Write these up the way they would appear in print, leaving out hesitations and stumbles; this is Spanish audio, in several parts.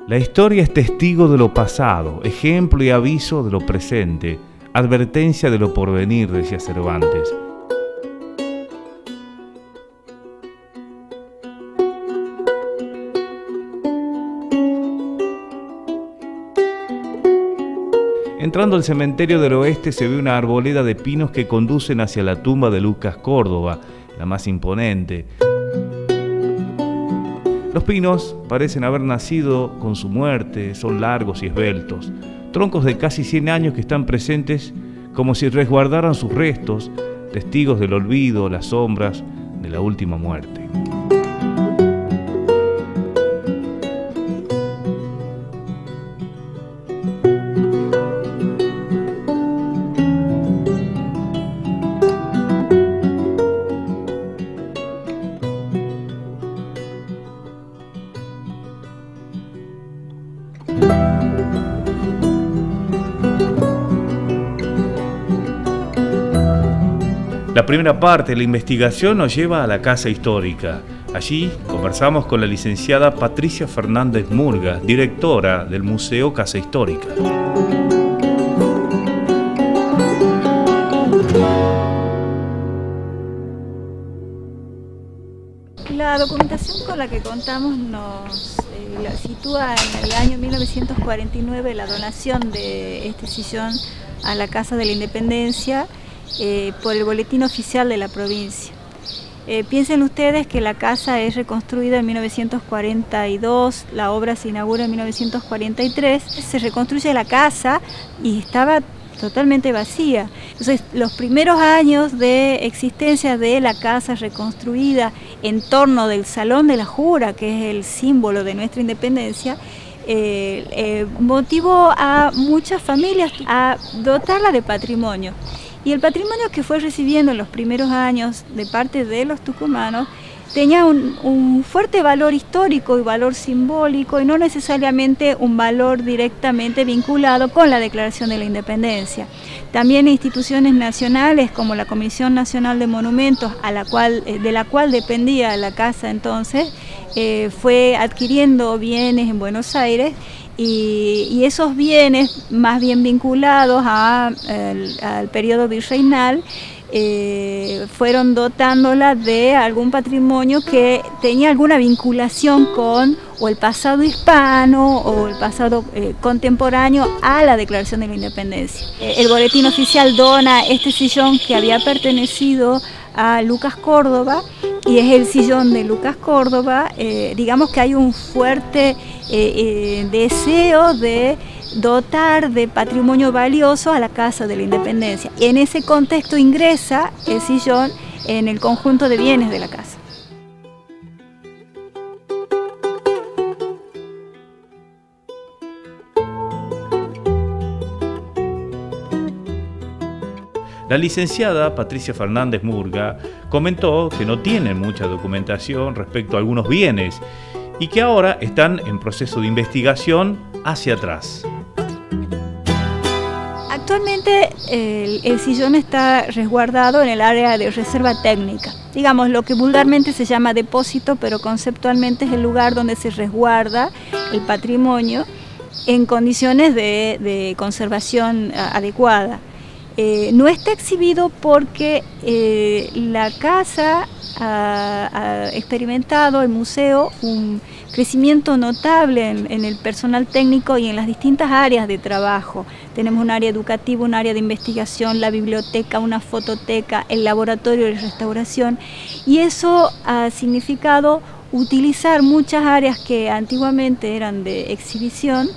La historia es testigo de lo pasado, ejemplo y aviso de lo presente, advertencia de lo porvenir, decía Cervantes. Entrando al cementerio del oeste se ve una arboleda de pinos que conducen hacia la tumba de Lucas Córdoba, la más imponente. Los pinos parecen haber nacido con su muerte, son largos y esbeltos, troncos de casi 100 años que están presentes como si resguardaran sus restos, testigos del olvido, las sombras de la última muerte. La primera parte de la investigación nos lleva a la Casa Histórica. Allí conversamos con la licenciada Patricia Fernández Murga, directora del Museo Casa Histórica. La documentación con la que contamos nos la sitúa en el año 1949 la donación de este sillón a la Casa de la Independencia por el boletín oficial de la provincia. Piensen ustedes que la casa es reconstruida en 1942, la obra se inaugura en 1943, se reconstruye la casa y estaba totalmente vacía. Entonces, los primeros años de existencia de la casa reconstruida en torno del Salón de la Jura, que es el símbolo de nuestra independencia, motivó a muchas familias a dotarla de patrimonio. Y el patrimonio que fue recibiendo en los primeros años de parte de los tucumanos tenía un fuerte valor histórico y valor simbólico y no necesariamente un valor directamente vinculado con la Declaración de la Independencia. También instituciones nacionales como la Comisión Nacional de Monumentos, de la cual dependía la casa entonces, fue adquiriendo bienes en Buenos Aires y esos bienes más bien vinculados al periodo virreinal fueron dotándola de algún patrimonio que tenía alguna vinculación con o el pasado hispano o el pasado contemporáneo a la Declaración de la Independencia. El boletín oficial dona este sillón que había pertenecido a Lucas Córdoba y es el sillón de Lucas Córdoba. Digamos que hay un fuerte deseo de dotar de patrimonio valioso a la Casa de la Independencia. Y en ese contexto ingresa el sillón en el conjunto de bienes de la casa. La licenciada Patricia Fernández Murga comentó que no tienen mucha documentación respecto a algunos bienes y que ahora están en proceso de investigación hacia atrás. Actualmente el sillón está resguardado en el área de reserva técnica, digamos lo que vulgarmente se llama depósito, pero conceptualmente es el lugar donde se resguarda el patrimonio en condiciones de conservación adecuada. No está exhibido porque la casa ha experimentado, el museo, un crecimiento notable en el personal técnico y en las distintas áreas de trabajo. Tenemos un área educativa, un área de investigación, la biblioteca, una fototeca, el laboratorio de restauración, y eso ha significado utilizar muchas áreas que antiguamente eran de exhibición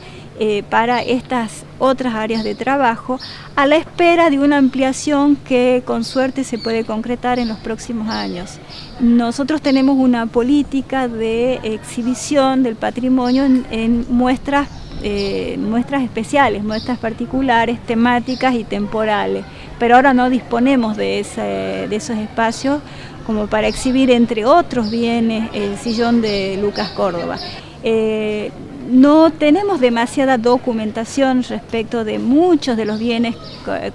para estas otras áreas de trabajo, a la espera de una ampliación que con suerte se puede concretar en los próximos años. Nosotros tenemos una política de exhibición del patrimonio en muestras especiales, muestras particulares, temáticas y temporales, pero ahora no disponemos de esos espacios como para exhibir, entre otros bienes, el sillón de Lucas Córdoba. No tenemos demasiada documentación respecto de muchos de los bienes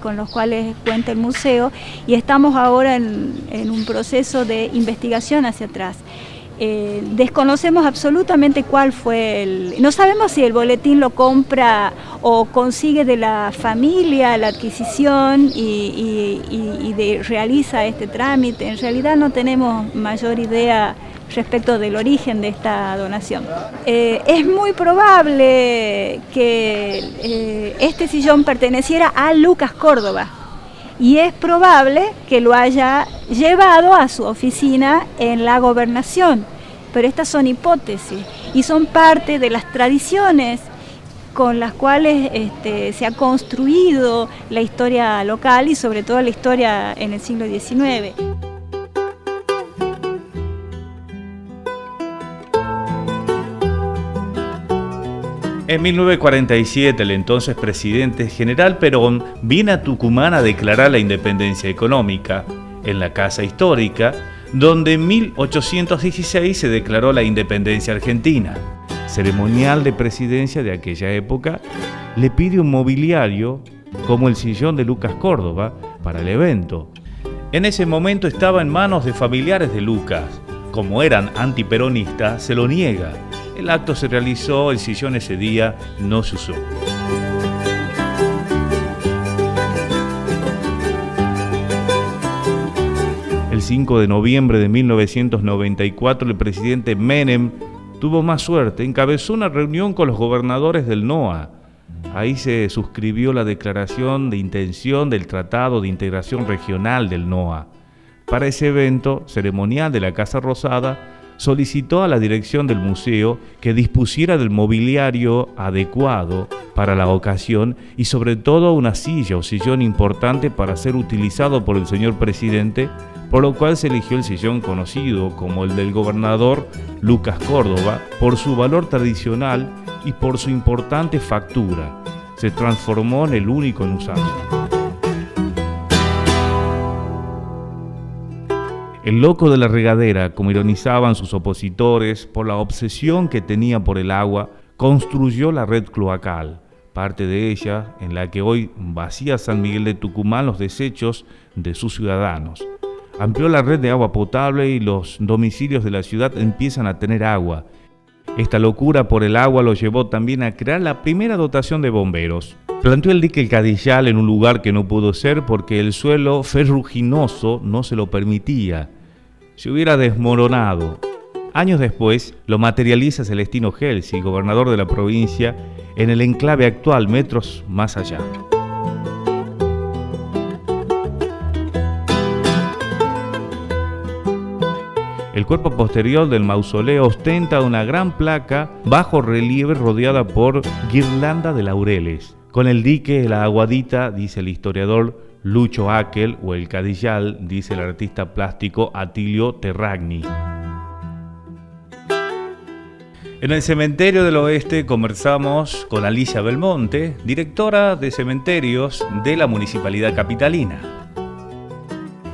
con los cuales cuenta el museo y estamos ahora en un proceso de investigación hacia atrás. Desconocemos absolutamente cuál fue no sabemos si el boletín lo compra o consigue de la familia la adquisición y realiza este trámite. En realidad no tenemos mayor idea respecto del origen de esta donación. Es muy probable que este sillón perteneciera a Lucas Córdoba y es probable que lo haya llevado a su oficina en la gobernación, pero estas son hipótesis y son parte de las tradiciones con las cuales se ha construido la historia local y sobre todo la historia en el siglo XIX. En 1947, el entonces presidente General Perón viene a Tucumán a declarar la independencia económica en la Casa Histórica, donde en 1816 se declaró la independencia argentina. Ceremonial de presidencia de aquella época le pide un mobiliario como el sillón de Lucas Córdoba para el evento. En ese momento estaba en manos de familiares de Lucas. Como eran antiperonistas, se lo niega. El acto se realizó, el sillón ese día no se usó. El 5 de noviembre de 1994, el presidente Menem tuvo más suerte, encabezó una reunión con los gobernadores del NOA. Ahí se suscribió la declaración de intención del Tratado de Integración Regional del NOA. Para ese evento ceremonial de la Casa Rosada, solicitó a la dirección del museo que dispusiera del mobiliario adecuado para la ocasión y sobre todo una silla o sillón importante para ser utilizado por el señor presidente, por lo cual se eligió el sillón conocido como el del gobernador Lucas Córdoba por su valor tradicional y por su importante factura. Se transformó en el único en usarlo. El loco de la regadera, como ironizaban sus opositores, por la obsesión que tenía por el agua, construyó la red cloacal, parte de ella en la que hoy vacía San Miguel de Tucumán los desechos de sus ciudadanos. Amplió la red de agua potable y los domicilios de la ciudad empiezan a tener agua. Esta locura por el agua lo llevó también a crear la primera dotación de bomberos. Planteó el dique El Cadillal en un lugar que no pudo ser porque el suelo ferruginoso no se lo permitía. Se hubiera desmoronado. Años después lo materializa Celestino Gelsi, gobernador de la provincia, en el enclave actual, metros más allá. El cuerpo posterior del mausoleo ostenta una gran placa bajo relieve rodeada por guirlanda de laureles. Con el dique, la aguadita, dice el historiador Lucho Aquel, o el Cadillal, dice el artista plástico Atilio Terragni. En el Cementerio del Oeste conversamos con Alicia Belmonte, directora de cementerios de la Municipalidad Capitalina.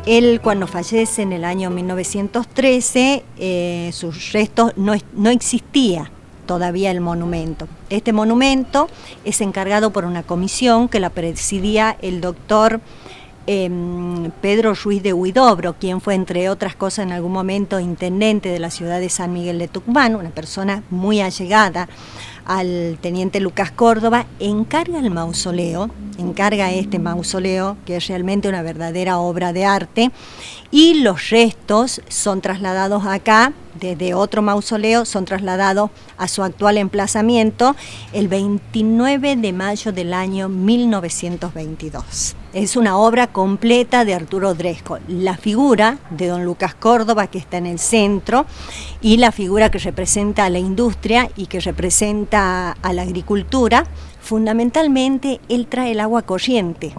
Él, cuando fallece en el año 1913, sus restos no existía todavía el monumento. Este monumento es encargado por una comisión que la presidía el doctor Pedro Ruiz de Huidobro, quien fue, entre otras cosas, en algún momento intendente de la ciudad de San Miguel de Tucumán, una persona muy allegada al teniente Lucas Córdoba. Encarga este mausoleo, que es realmente una verdadera obra de arte, y los restos son trasladados acá, desde otro mausoleo, son trasladados a su actual emplazamiento el 29 de mayo del año 1922. Es una obra completa de Arturo Dresco. La figura de don Lucas Córdoba, que está en el centro, y la figura que representa a la industria y que representa a la agricultura. Fundamentalmente, él trae el agua corriente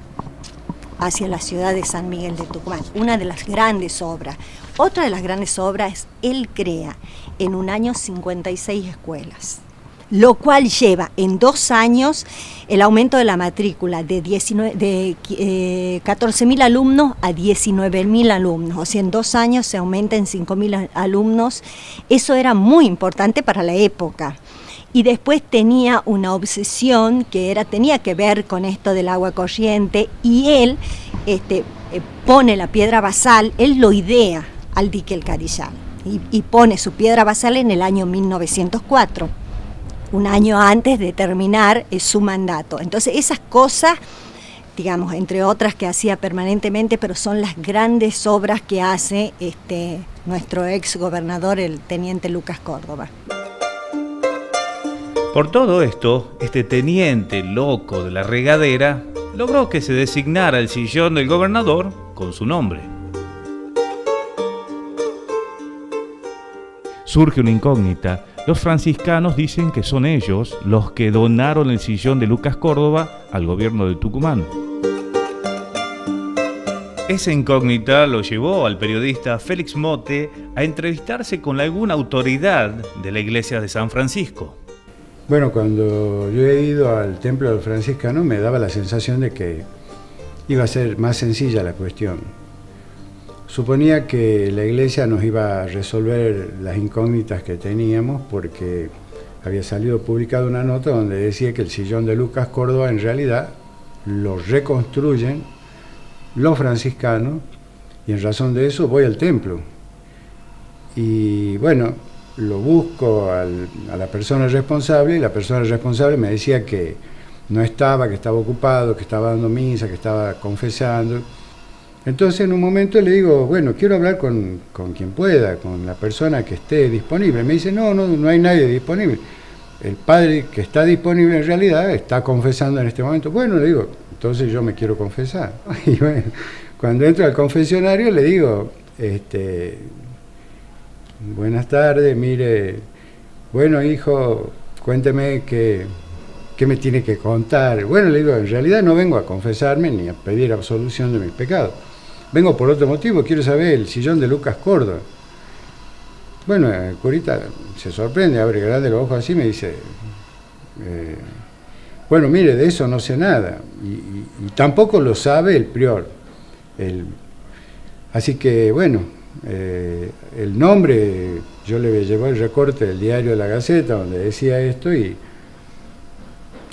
hacia la ciudad de San Miguel de Tucumán, una de las grandes obras. Otra de las grandes obras, él crea en un año 56 escuelas, lo cual lleva en 2 años el aumento de la matrícula de 14.000 alumnos a 19.000 alumnos. O sea, en 2 años se aumenta en 5.000 alumnos. Eso era muy importante para la época. Y después tenía una obsesión que tenía que ver con esto del agua corriente, y él pone la piedra basal, él lo idea al dique El Cadillal. y pone su piedra basal en el año 1904, un año antes de terminar su mandato. Entonces esas cosas, digamos, entre otras que hacía permanentemente, pero son las grandes obras que hace nuestro ex gobernador, el teniente Lucas Córdoba. Por todo esto, este teniente loco de la regadera logró que se designara el sillón del gobernador con su nombre. Surge una incógnita. Los franciscanos dicen que son ellos los que donaron el sillón de Lucas Córdoba al gobierno de Tucumán. Esa incógnita lo llevó al periodista Félix Mote a entrevistarse con alguna autoridad de la iglesia de San Francisco. Bueno, cuando yo he ido al templo de los franciscanos me daba la sensación de que iba a ser más sencilla la cuestión. Suponía que la iglesia nos iba a resolver las incógnitas que teníamos porque había salido publicada una nota donde decía que el sillón de Lucas Córdoba en realidad lo reconstruyen los franciscanos y en razón de eso voy al templo. Y bueno, lo busco a la persona responsable y la persona responsable me decía que no estaba, que estaba ocupado, que estaba dando misa, que estaba confesando. Entonces en un momento le digo, bueno, quiero hablar con quien pueda, con la persona que esté disponible. Me dice, no hay nadie disponible. El padre que está disponible en realidad está confesando en este momento. Bueno, le digo, entonces yo me quiero confesar. Y bueno, cuando entro al confesionario le digo, buenas tardes, mire, bueno hijo, cuénteme qué me tiene que contar. Bueno, le digo, en realidad no vengo a confesarme ni a pedir absolución de mis pecados. Vengo por otro motivo, quiero saber el sillón de Lucas Córdoba. Bueno, el curita se sorprende, abre grande los ojos así y me dice, bueno, mire, de eso no sé nada. Y tampoco lo sabe el prior. Así que, bueno, el nombre, yo le llevé el recorte del diario de la Gaceta donde decía esto y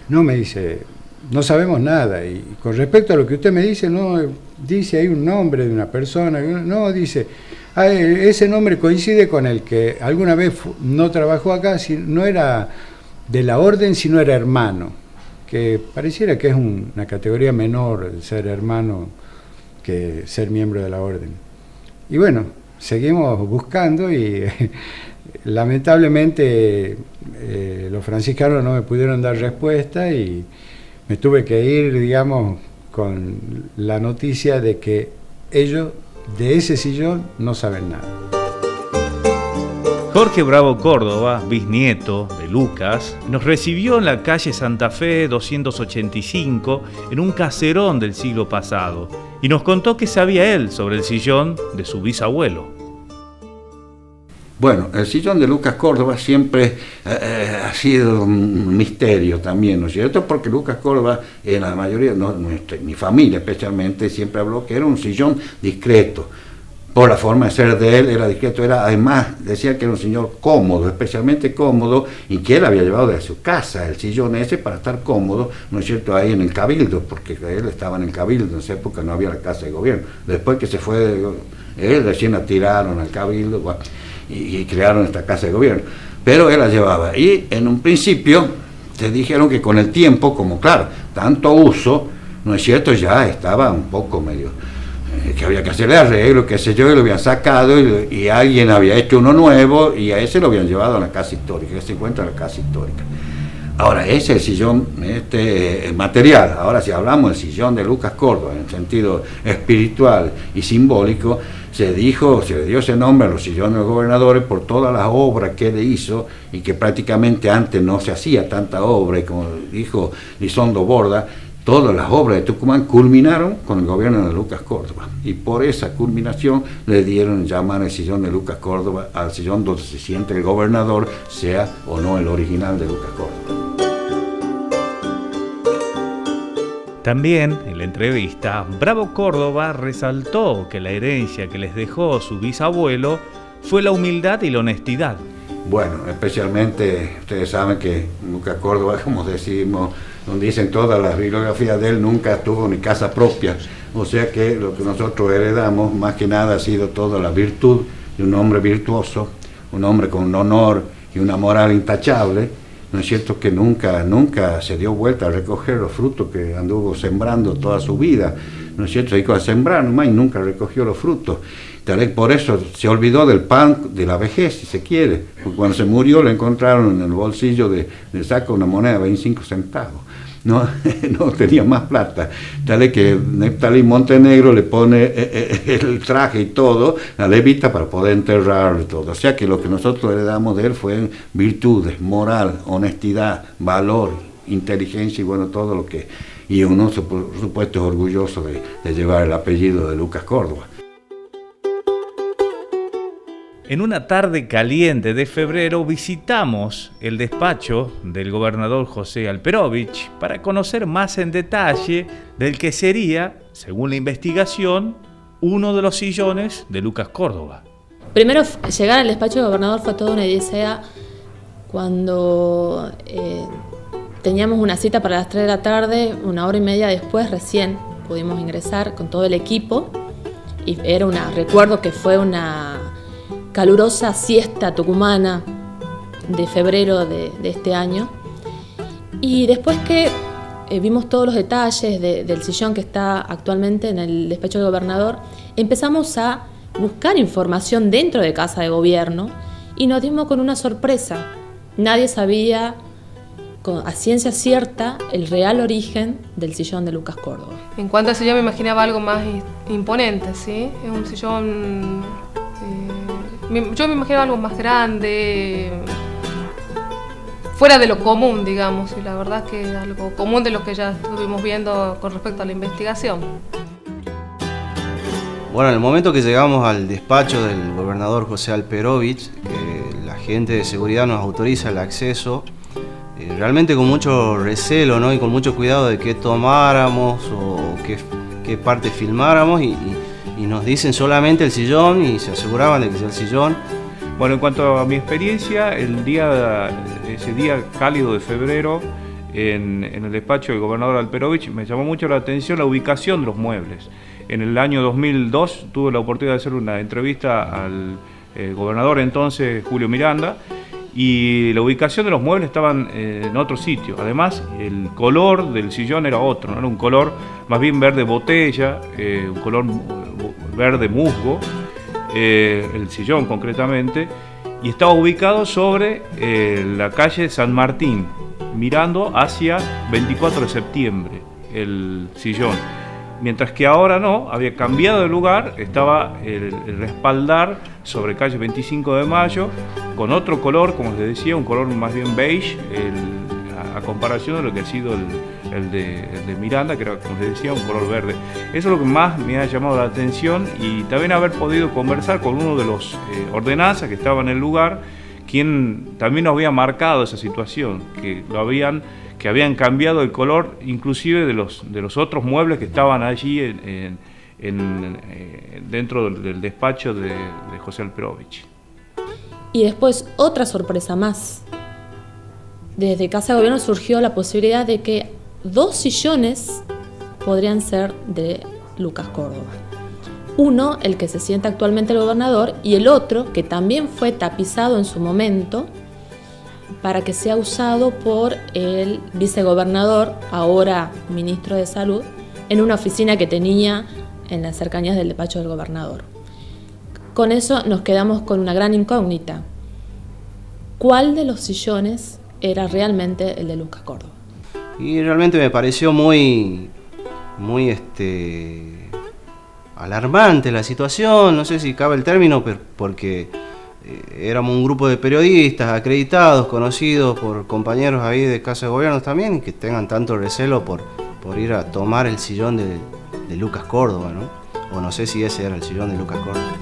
no, me dice, no sabemos nada. Y con respecto a lo que usted me dice, no, dice hay un nombre de una persona, no, dice, ese nombre coincide con el que alguna vez no trabajó acá, no era de la orden, sino era hermano, que pareciera que es una categoría menor el ser hermano que ser miembro de la orden. Y bueno, seguimos buscando y lamentablemente los franciscanos no me pudieron dar respuesta y me tuve que ir, digamos, con la noticia de que ellos de ese sillón no saben nada. Jorge Bravo Córdoba, bisnieto de Lucas, nos recibió en la calle Santa Fe 285 en un caserón del siglo pasado y nos contó qué sabía él sobre el sillón de su bisabuelo. Bueno, el sillón de Lucas Córdoba siempre ha sido un misterio también, ¿no es cierto? Porque Lucas Córdoba, en la mayoría, mi familia especialmente, siempre habló que era un sillón discreto. Por la forma de ser de él, era discreto, además decía que era un señor cómodo, especialmente cómodo, y que él había llevado de su casa el sillón ese para estar cómodo, ¿no es cierto?, ahí en el Cabildo, porque él estaba en el Cabildo, en esa época no había la casa de gobierno. Después que se fue él, recién la tiraron al Cabildo, bueno, y crearon esta casa de gobierno, pero él la llevaba. Y en un principio te dijeron que con el tiempo, como claro, tanto uso, ¿no es cierto?, ya estaba un poco medio, que había que hacerle arreglo, qué sé yo, y lo habían sacado y alguien había hecho uno nuevo y a ese lo habían llevado a la casa histórica, que se encuentra en la casa histórica. Ahora, ese es el sillón material. Ahora, si hablamos del sillón de Lucas Córdoba en sentido espiritual y simbólico, se le dio ese nombre a los sillones de los gobernadores por todas las obras que él hizo y que prácticamente antes no se hacía tanta obra, y como dijo Lizondo Borda, todas las obras de Tucumán culminaron con el gobierno de Lucas Córdoba, y por esa culminación le dieron llamar el sillón de Lucas Córdoba al sillón donde se siente el gobernador, sea o no el original de Lucas Córdoba. También, en la entrevista, Bravo Córdoba resaltó que la herencia que les dejó su bisabuelo fue la humildad y la honestidad. Bueno, especialmente, ustedes saben que Lucas Córdoba, como decimos, donde dicen todas las bibliografías de él, nunca tuvo ni casa propia. O sea que lo que nosotros heredamos, más que nada, ha sido toda la virtud de un hombre virtuoso, un hombre con un honor y una moral intachable, ¿no es cierto?, que nunca se dio vuelta a recoger los frutos que anduvo sembrando toda su vida, ¿no es cierto?, se dedicó a sembrar nomás y nunca recogió los frutos. Tal vez por eso se olvidó del pan de la vejez, si se quiere, porque cuando se murió le encontraron en el bolsillo del saco una moneda de 25 centavos. No tenía más plata. Tal vez que Neftalí Montenegro le pone el traje y todo, la levita, para poder enterrarlo y todo. O sea que lo que nosotros heredamos de él fue virtudes, moral, honestidad, valor, inteligencia y bueno, todo lo que... Y uno, por supuesto, es orgulloso de llevar el apellido de Lucas Córdoba. En una tarde caliente de febrero visitamos el despacho del gobernador José Alperovich para conocer más en detalle del que sería, según la investigación, uno de los sillones de Lucas Córdoba. Primero, llegar al despacho del gobernador fue toda una odisea. Cuando teníamos una cita para las 3 de la tarde, una hora y media después recién pudimos ingresar con todo el equipo y recuerdo que fue una calurosa siesta tucumana de febrero de este año, y después que vimos todos los detalles del sillón que está actualmente en el despacho del gobernador, empezamos a buscar información dentro de Casa de Gobierno y nos dimos con una sorpresa. Nadie sabía a ciencia cierta el real origen del sillón de Lucas Córdoba. En cuanto al sillón, me imaginaba algo más imponente, ¿sí? Es un sillón... Yo me imaginaba algo más grande, fuera de lo común, digamos, y la verdad es que es algo común de lo que ya estuvimos viendo con respecto a la investigación. Bueno, en el momento que llegamos al despacho del gobernador José Alperovich, la gente de seguridad nos autoriza el acceso, realmente con mucho recelo, ¿no?, y con mucho cuidado de qué tomáramos o qué parte filmáramos, y nos dicen solamente el sillón y se aseguraban de que sea el sillón. Bueno, en cuanto a mi experiencia, ese día cálido de febrero, en el despacho del gobernador Alperovich, me llamó mucho la atención la ubicación de los muebles. En el año 2002 tuve la oportunidad de hacer una entrevista al gobernador entonces, Julio Miranda, y la ubicación de los muebles estaban en otro sitio. Además, el color del sillón era otro, ¿no? Era un color más bien verde botella, un color verde musgo, el sillón concretamente, y estaba ubicado sobre la calle San Martín, mirando hacia 24 de septiembre, el sillón. Mientras que ahora no, había cambiado de lugar, estaba el respaldar sobre calle 25 de Mayo, con otro color, como les decía, un color más bien beige, a comparación de lo que ha sido el de Miranda, que era, como les decía, un color verde. Eso es lo que más me ha llamado la atención, y también haber podido conversar con uno de los ordenanzas que estaba en el lugar, quien también nos había marcado esa situación, que habían cambiado el color inclusive de los otros muebles que estaban allí dentro del despacho de José Alperovich. Y después otra sorpresa más. Desde Casa de Gobierno surgió la posibilidad de que 2 sillones podrían ser de Lucas Córdoba. Uno, el que se sienta actualmente el gobernador, y el otro, que también fue tapizado en su momento, para que sea usado por el vicegobernador, ahora ministro de Salud, en una oficina que tenía en las cercanías del despacho del gobernador. Con eso nos quedamos con una gran incógnita. ¿Cuál de los sillones era realmente el de Lucas Córdoba? Y realmente me pareció muy alarmante la situación, no sé si cabe el término, porque éramos un grupo de periodistas acreditados, conocidos por compañeros ahí de Casa de Gobierno también, y que tengan tanto recelo por ir a tomar el sillón de Lucas Córdoba, ¿no? O no sé si ese era el sillón de Lucas Córdoba.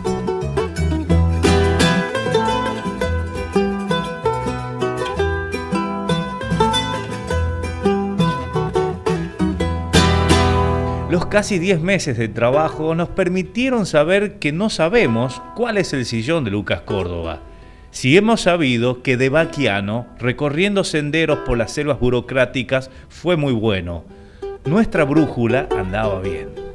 Los casi 10 meses de trabajo nos permitieron saber que no sabemos cuál es el sillón de Lucas Córdoba. Sí hemos sabido que de Baquiano, recorriendo senderos por las selvas burocráticas, fue muy bueno. Nuestra brújula andaba bien.